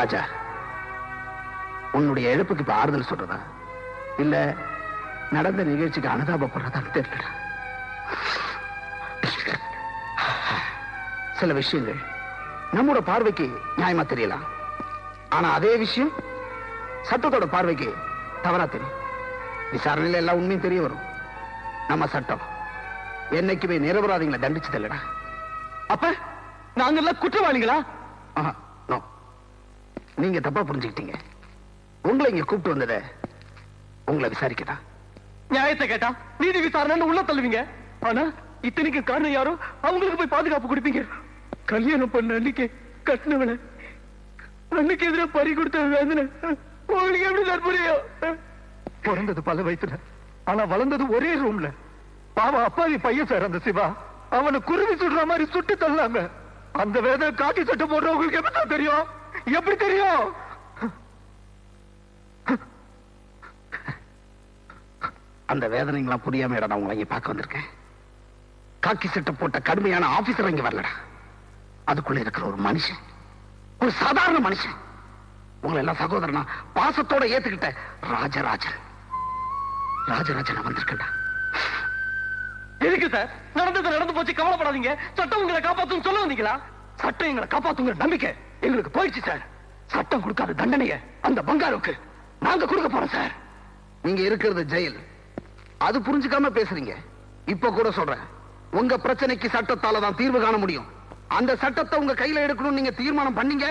ராஜா, உன்னுடைய இழப்புக்கு இப்ப ஆறுதல் சொல்றதா இல்ல நடந்த நிகழ்ச்சிக்கு அனுதாபப்படுறதான்னு தெரியல. சில விஷயங்கள் நம்மோட பார்வைக்கு நியாயமா தெரியலாம், ஆனா அதே விஷயம் சட்டத்தோட பார்வைக்கு தவறா தெரியும். விசாரணையில எல்லாம் உண்மையும் தெரிய வரும். நம்ம சட்டம் என்னைக்குமே நிரபராதிகளை தண்டிச்சது இல்லடா. அப்ப நாங்க எல்லாம் குற்றவாளிகளா? நீங்க தப்பா புரிஞ்சுக்கிட்டீங்க. உங்களை இங்க கூப்பிட்டு வந்தத உங்களை விசாரிக்கதான். நியாயத்தை கேட்டா நீதி விசாரணை உள்ள தள்ளுவீங்க. ஆனா இத்தனைக்கு காரணம் யாரோ அவங்களுக்கு போய் பாதுகாப்பு கொடுப்பீங்க. கல்யாணம் பண்ண அன்னைக்கு கட்டினவளை அன்னைக்கு எதிராக பறி கொடுத்த வேதனை உங்களுக்கு எப்படி சார் புரியும்? பிறந்தது பல வயசுல, ஆனா வளர்ந்தது ஒரே ரூம்ல. பாவம் அப்பாவி பையன் சார் அந்த சிவா. அவனை குருவி சுடுற மாதிரி சுட்டு தள்ளாங்க. அந்த வேதனை காக்கி சட்டை போடுறவங்களுக்கு எப்படி தெரியும்? எப்படி தெரியும்? அந்த வேதனைங்களாம் புரியாம இடம் உங்களை இங்க பார்க்க வந்திருக்கேன். காக்கி சட்டை போட்ட கடுமையான ஆபீசர் இங்க வரலடா. அதுக்குள்ள இருக்கிற ஒரு மனுஷன், ஒரு சாதாரண மனுஷன், உங்களை எல்லாம் சகோதரனா பாசத்தோட ஏத்துக்கிட்ட ராஜராஜன். ராஜராஜன் வந்திருக்கா. எதுக்கு சார்? நடந்தது நடந்து போச்சு, கவலைப்படாதீங்க. சட்டம் உங்களை காப்பாத்தும் சொல்ல வந்தீங்களா? சட்டம் எங்களை காப்பாத்துங்கிற நம்பிக்கை எங்களுக்கு போயிடுச்சு சார். சட்டம் கொடுக்காத தண்டனைய அந்த பங்காருக்கு நாங்க கொடுக்க போறோம் சார். நீங்க இருக்கிறது ஜெயில், அது புரிஞ்சுக்காம பேசுறீங்க. இப்ப கூட சொல்றேன், உங்க பிரச்சனைக்கு சட்டத்தால தான் தீர்வு காண முடியும். அந்த சட்டத்தை உங்க கையில எடுக்கணும் நீங்க தீர்மானம் பண்ணீங்க,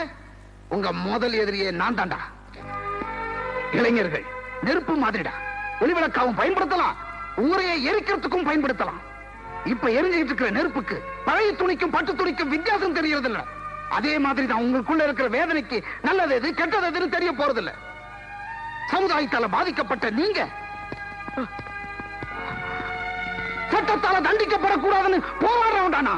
உங்க முதல் எதிரியே நான் தாண்டா. இளைஞர்கள் நெருப்பு மாதிரிடா. ஒளிவிளக்காவும் பயன்படுத்தலாம், ஊரையை எரிக்கிறதுக்கும் பயன்படுத்தலாம். இப்ப எரிஞ்சிட்டு இருக்கிற நெருப்புக்கு பழைய துணிக்கும் பட்டு துணிக்கும் வித்தியாசம் தெரியறது இல்ல. அதே மாதிரி தான் உங்களுக்குள்ள இருக்கிற வேதனைக்கு நல்லது எது கெட்டது எதுன்னு தெரிய போறதில்ல. சமுதாயத்தால பாதிக்கப்பட்ட நீங்க சட்டத்தால தண்டிக்கப்படக்கூடாதுன்னு போராடுறவன்டானா?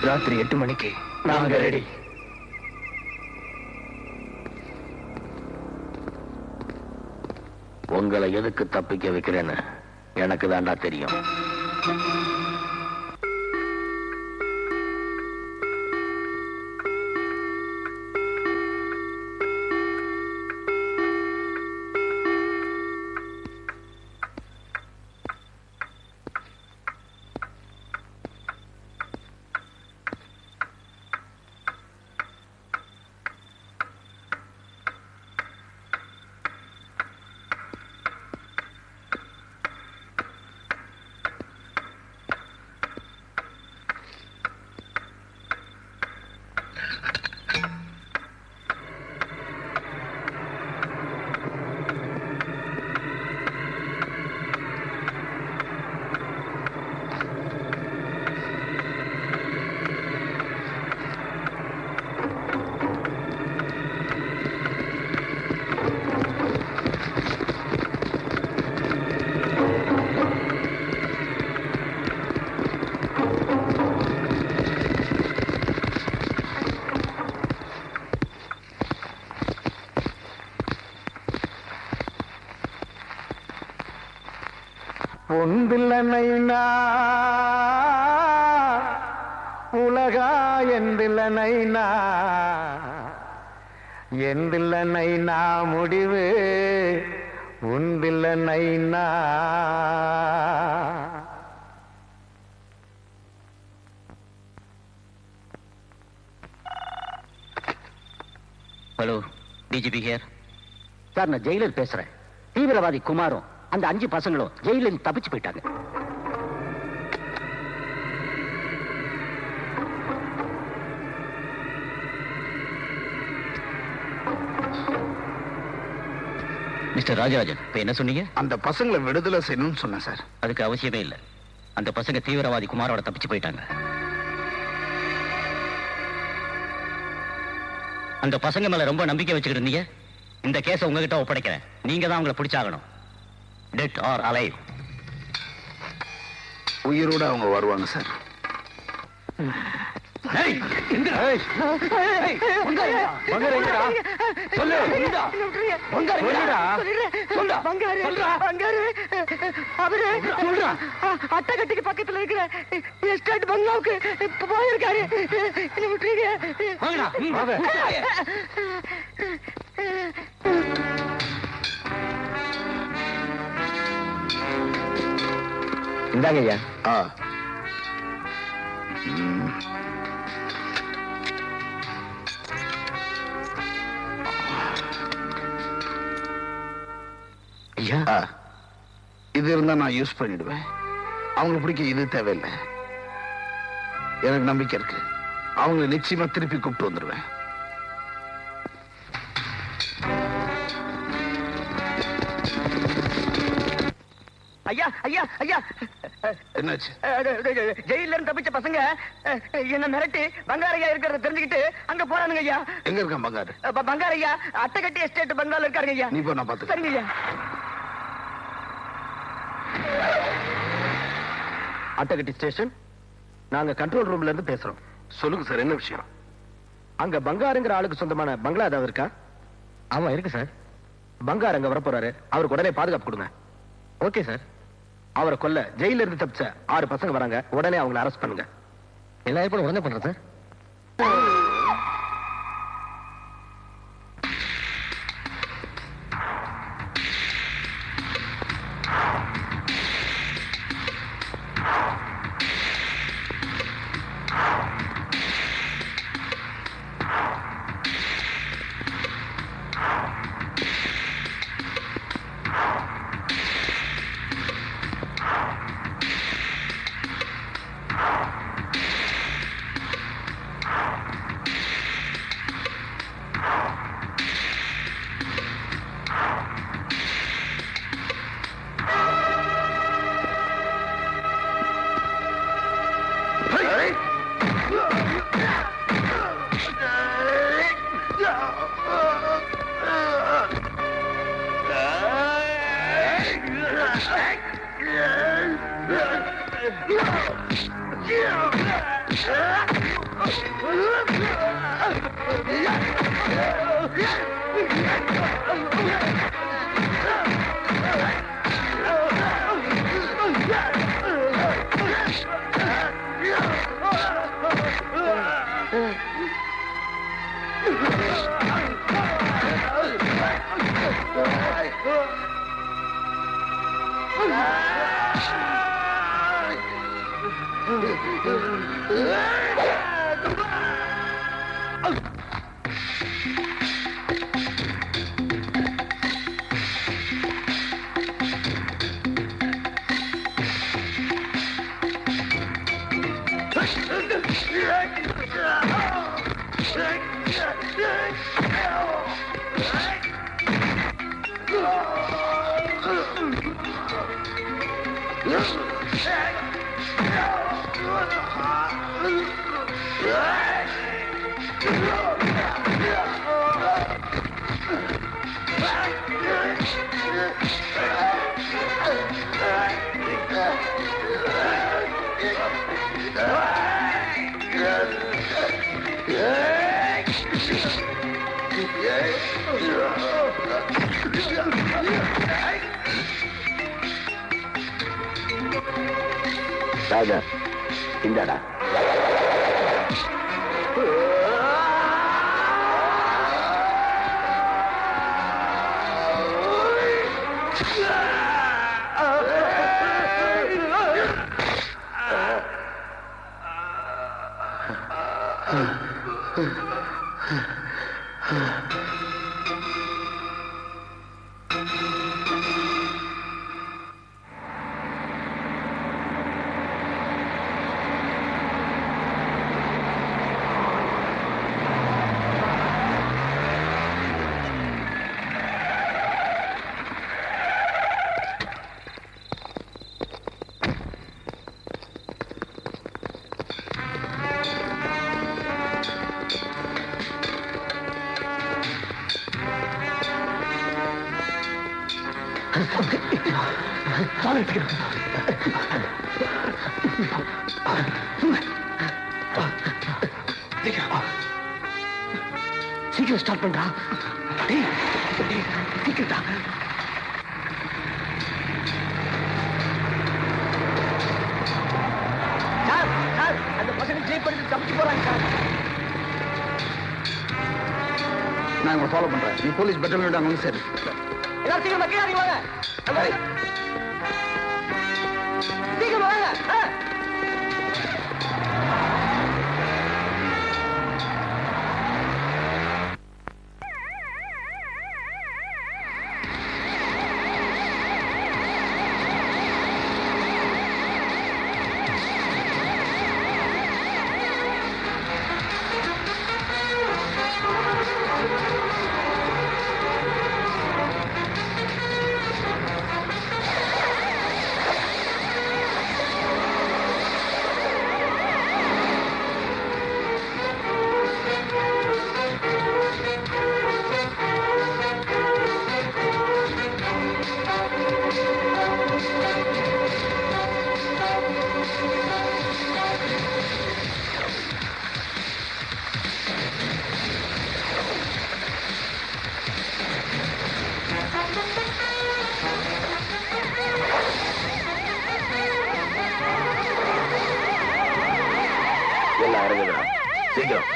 ராத்திரி 8 மணிக்கு நாங்க ரெடி. உங்களை எதுக்கு தப்பிக்க வைக்கிறேன்னு எனக்கு தாண்டா தெரியும். ஒன்றில்லைனா உலகா என்றில்லைனா என்றில்லைனா முடிவு உண்டில்லைனா. Hello, DGP here. சார், நான் ஜெயிலர் பேசுறேன். தீவிரவாதி குமாரும் அந்த 5 பசங்களும் ஜெயிலில் தப்பிச்சு போயிட்டாங்க. மிஸ்டர் ராஜராஜன், இப்ப என்ன சொன்னீங்க? அந்த பசங்களை விடுதலை செய்யணும்னு சொன்னேன் சார். அதுக்கு அவசியமே இல்லை. அந்த பசங்க தீவிரவாதி குமாரோட தப்பிச்சு போயிட்டாங்க. அந்த பசங்க மேல ரொம்ப நம்பிக்கை வச்சுக்கிட்டு இருந்தீங்க. இந்த கேஸை உங்ககிட்ட ஒப்படைக்கிறேன். நீங்க தான் அவங்களை பிடிச்சாகணும். Dead R alive. உயிரோட அவங்க வருவாங்க சார். அட்டகட்டிக்கு பக்கத்துல இருக்கிற எஸ்டேட் பங்களாவுக்கு போயிருக்காரு. இந்தாங்க ஐயா. இது இருந்தா நான் யூஸ் பண்ணிடுவேன். அவங்களுக்கு பிடிக்க இது தேவையில்லை. எனக்கு நம்பிக்கை இருக்கு. அவங்களை நிச்சயமா திருப்பி கூப்பிட்டு வந்துடுவேன். ஐயா ஐயா ஐயா, என்னாச்சு? ஜெயில இருந்து தப்பிச்ச பசங்க என்ன மிரட்டி பங்காரையா இருக்கிறத தெரிஞ்சுக்கிட்டு அங்க போறானுங்க ஐயா. எங்க இருக்கான் பங்காரு? பங்காரையா அட்டகட்டி எஸ்டேட் பங்களால இருக்காருங்க ஐயா. நீ போ, நான் பாத்து. சரிங்க ஐயா. அட்டகட்டி ஸ்டேஷன், நாங்க கண்ட்ரோல் ரூம்ல இருந்து பேசுறோம். சொல்லுங்க சார், என்ன விஷயம்? அங்க பங்காருங்கிற ஆளுக்கு சொந்தமான பங்களா ஏதாவது இருக்கா? ஆமா இருக்கு சார். பங்கார் அங்க வரப்போறாரு. அவருக்கு உடனே பாதுகாப்பு கொடுங்க. Okay sir. அவரை கொல்ல ஜெயில இருந்து தப்பிச்ச 6 பசங்க வராங்க. உடனே அவங்களை அரெஸ்ட் பண்ணுங்க. எல்லா ஏற்பாடும் உடனே பண்றேன் சார். ராஜா, இந்தாடா. சீக்கிரம் ஸ்டார்ட் பண்றா. சீக்கிரட்டா. சார், அந்த பசங்க ஜீப் எடுத்து தப்பிச்சு போறாங்க சார். நான் உங்களை ஃபாலோ பண்றேன். நீ போலீஸ் பெட்டல் அங்க வந்து சரி. எல்லாரும் சீக்கிரம் கீழே வாங்க. சீக்கிரம் வாங்க. எல்லாம் இறங்குதா? சீக்கிரம்.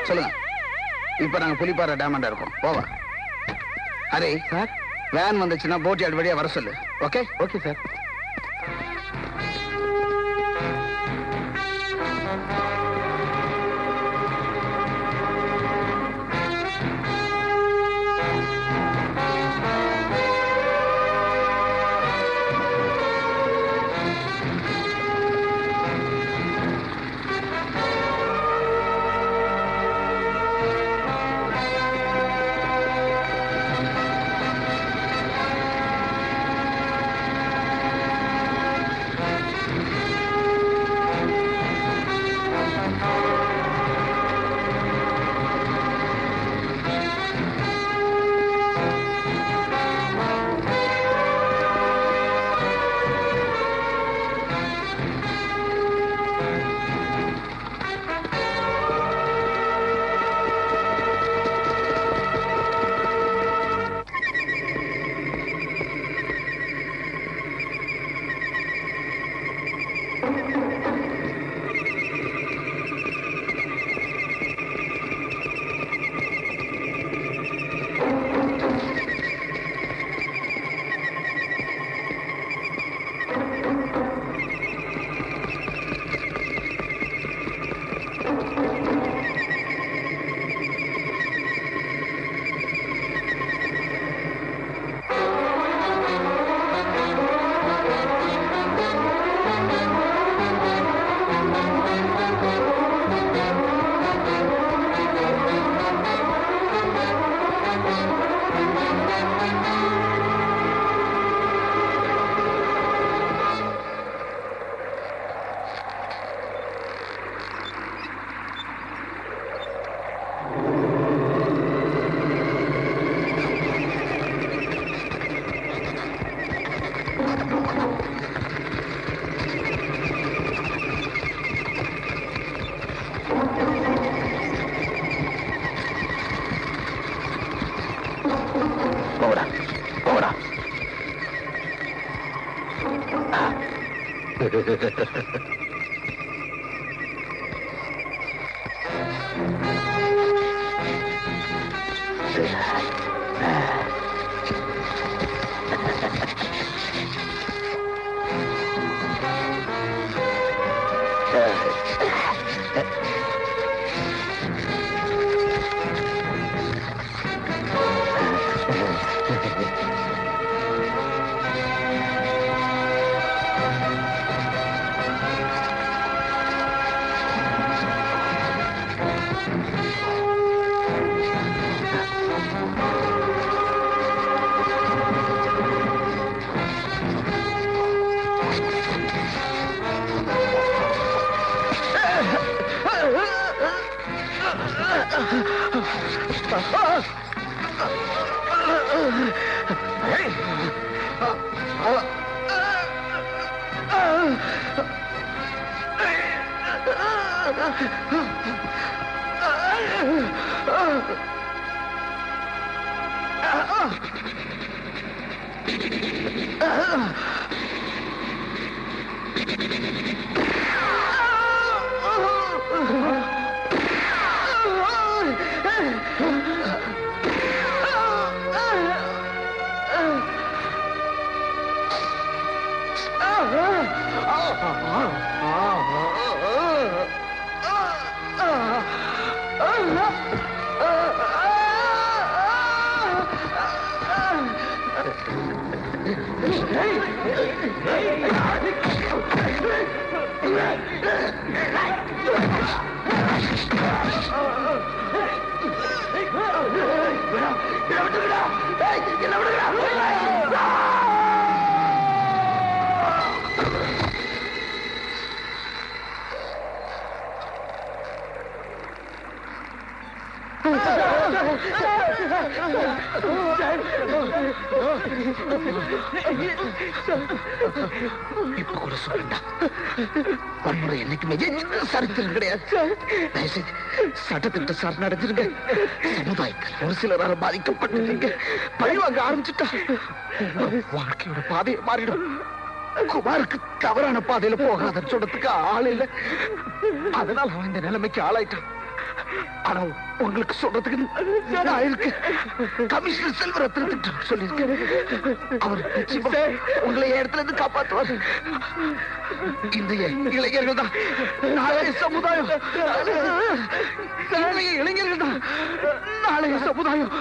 சொல்லுங்க. இப்ப நாங்க புலிப்பாறை டேமண்டா இருக்கோம். போவா. அரே சார், வேன் வந்துச்சுன்னா போட் யார்டு வழியா வர சொல்லு. ஓகே? Okay sir. இப்ப கூட சொல்லண்டா, வன்முறை என்னைக்குமே சரித்திரம் கிடையாது. தயவுசெய்து சட்டத்திட்ட சார் நடந்துருங்க. சமுதாயத்தில் ஒரு சிலரால் பாதிக்கப்பட்டிருக்கீங்க. பழிவாங்க ஆரம்பிச்சுட்டா வாழ்க்கையோட பாதையை மாறிடும். குமாருக்கு தவறான பாதையில போகாத சொல்றதுக்கு ஆள் இல்லை. அதனால அவன் இந்த நிலைமைக்கு ஆளாயிட்டான். ஆனா உங்களுக்கு சொல்றதுக்கு நான் இருக்கு. கமிஷனர் செல்வரத்னத்திட்ட சொல்லியிருக்கேன். அவர் நிச்சயமா உங்களை இடத்துல இருந்து காப்பாற்றுவார். இந்த இளைஞர்கள் தான் நாளைய சமுதாயம். இன்றைய இளைஞர்கள் தான் நாளைய சமுதாயம்.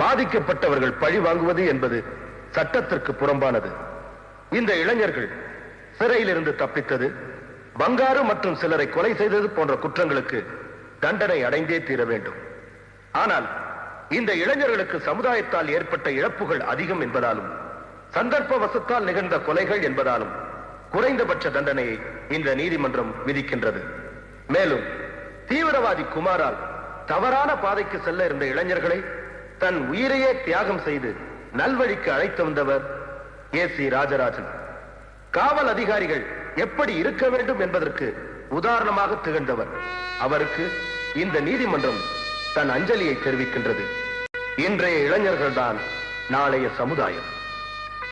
பாதிக்கப்பட்டவர்கள் பழி வாங்குவது என்பது சட்டத்திற்கு புறம்பானது. இந்த இளைஞர்கள் சிறையிலிருந்து தப்பித்தது, பங்காரு மற்றும் சிலரை கொலை செய்தது போன்ற குற்றங்களுக்கு தண்டனை அடைந்தே தீர வேண்டும். ஆனால் இந்த இளைஞர்களுக்கு சமுதாயத்தால் ஏற்பட்ட இழப்புகள் அதிகம் என்பதாலும் சந்தர்ப்ப வசத்தால் நிகழ்ந்த கொலைகள் என்பதாலும் குறைந்தபட்ச தண்டனையை இந்த நீதிமன்றம் விதிக்கின்றது. மேலும் தீவிரவாதி குமாரால் தவறான பாதைக்கு செல்ல இருந்த இளைஞர்களை தன் உயிரையே தியாகம் செய்து நல்வழிக்கு அழைத்து வந்தவர் ஏசி ராஜராஜன். காவல் அதிகாரிகள் எப்படி இருக்க வேண்டும் என்பதற்கு உதாரணமாக திகழ்ந்தவர். அவருக்கு இந்த நீதிமன்றம் தன் அஞ்சலியை தெரிவிக்கின்றது. இன்றைய இளைஞர்கள்தான் நாளைய சமுதாயம்.